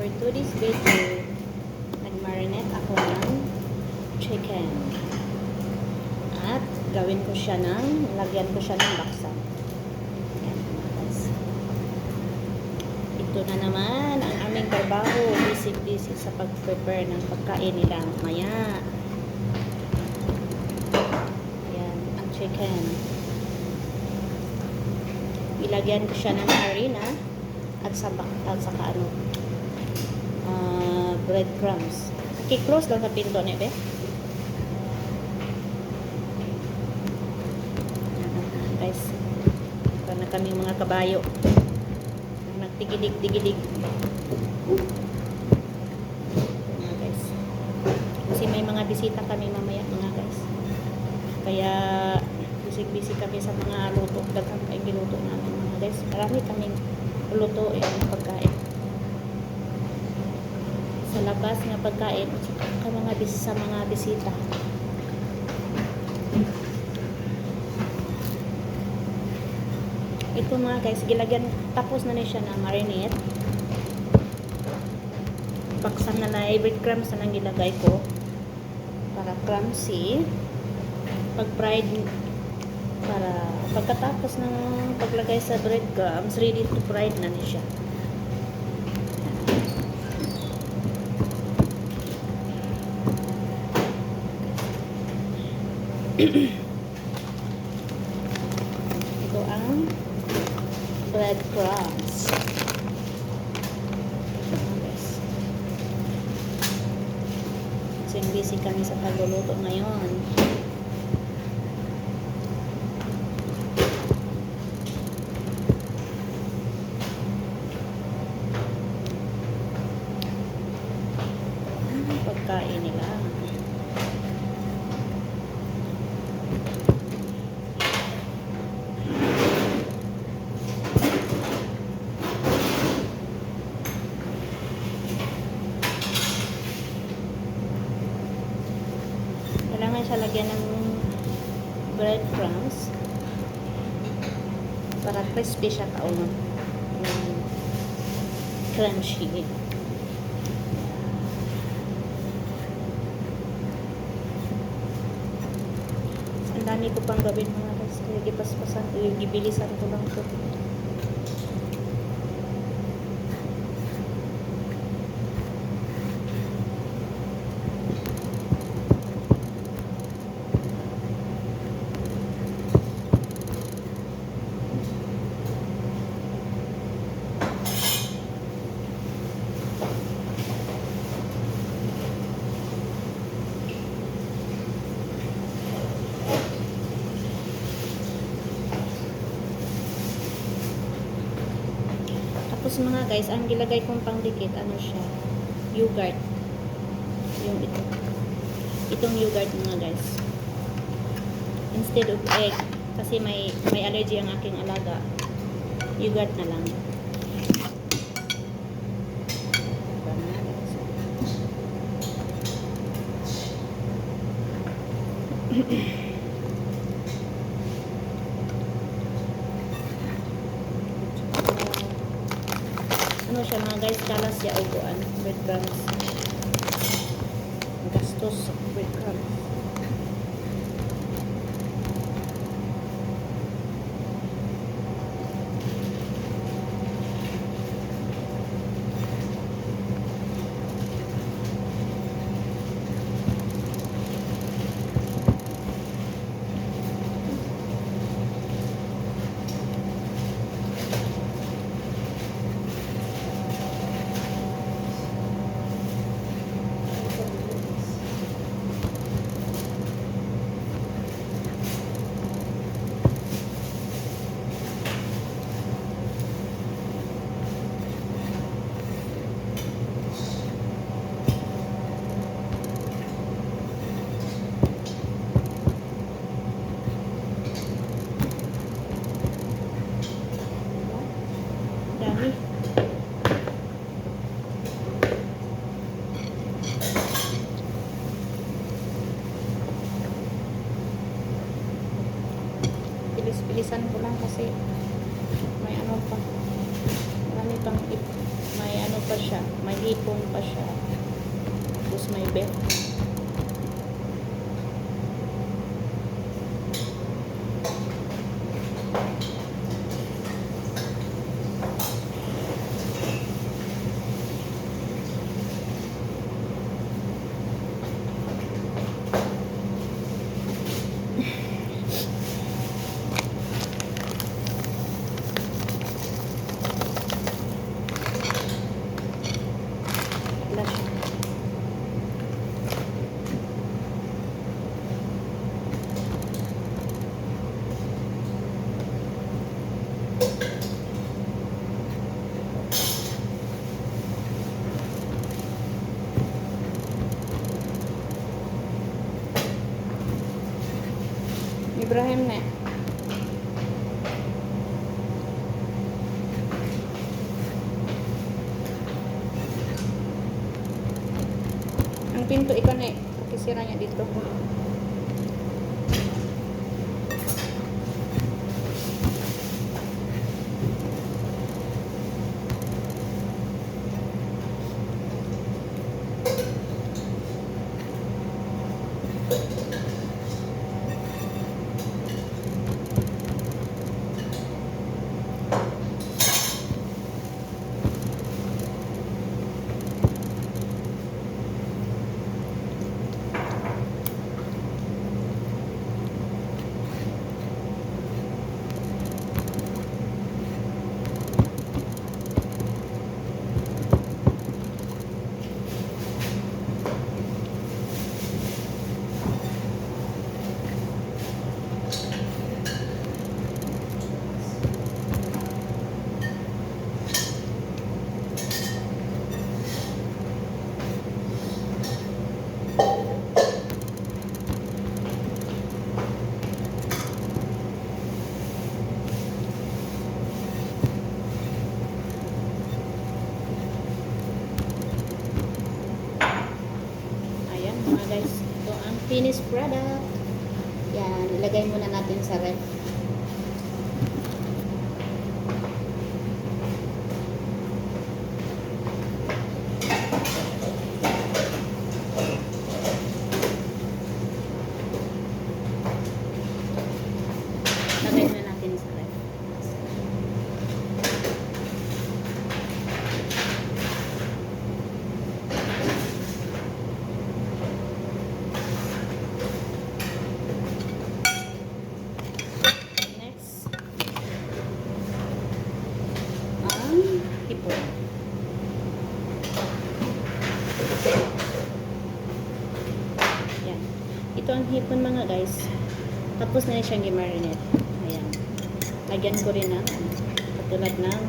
for today's video, nag-marinate ako ng chicken. At gawin ko siya lagyan ko siya ng laksa. Yan, guys. Ito na naman ang aming trabaho. Busy sa pag-prepare ng pagkain nila mamaya. Yan, ang chicken. Ilagyan ko siya ng harina at saka breadcrumbs. Close lang sa pinto ni be. Guys, para kami mga kabayo nagtigilig-tigilig. Guys, kasi may mga bisita kami mamaya mga guys, kaya busy kami sa mga luto. Daghang kayo giluto namin mga guys. Marami kaming luto pagkain sa labas nga pagkain sa mga bisita. Ito mga guys, gilagyan tapos na siya na marinate. Baksan na breadcrumbs na lang gilagay ko para crunchy. Pag fried, para pagkatapos ng paglagay sa breadcrumbs, ready to fried na siya. Ito ang breadcrumbs. So, busy kami sa pagluluto ngayon. Pagkain nila. Kailangan siya lagyan ng breadcrumbs para crispy siya crunchy. Ang dami ko pang gawin mga guys, kaya gipaspasan, gibilisan ko lang ito. Tapos mga guys, ang gilagay kong pangdikit, ano siya? Yogurt. Yung itong yogurt mga guys. Instead of egg, kasi may allergy ang aking alaga. Yogurt na lang. Ano siya mga guys, kalas siya uguan, breadcrumbs. Gastos breadcrumbs. Bilis-bilisan ko lang kasi may ano pa. Marami pang may ano pa siya. siya. May hipon pa siya. Tapos may belt. Wala siya. Ibrahim na. Ang pinto ikaw na pakisira niya dito. Ayan mga guys, ito ang finished product. Yan, ilagay muna natin sa ref. Lagay na natin sa ref. Next, ang hipon. Yan. Ito ang hipon mga guys. Tapos na siyang i-marinate. Ayan. Lagyan ko rin ng katulad ng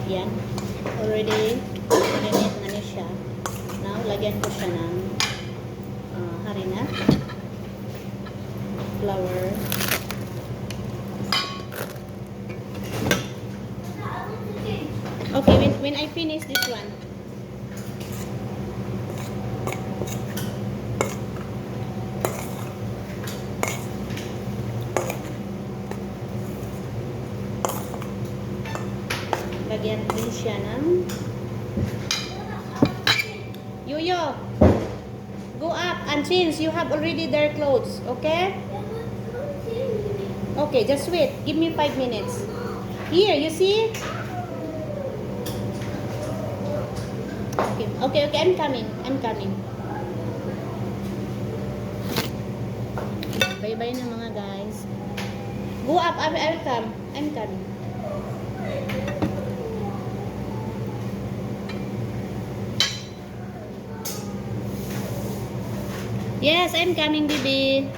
yan. Already marinate na niya siya. Now, lagyan ko siya ng harina, flour, okay, when I finish this one, lagyan din siya ng Yuyo, go up and change. You have already their clothes, okay? Okay, just wait. Give me 5 minutes. Here, you see? Okay, I'm coming. Bye-bye na mga guys. Go up, I'll come. I'm coming. Yes, I'm coming, baby.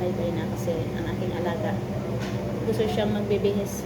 Bye-bye na kasi ang aking alaga. Gusto siyang magbibihis.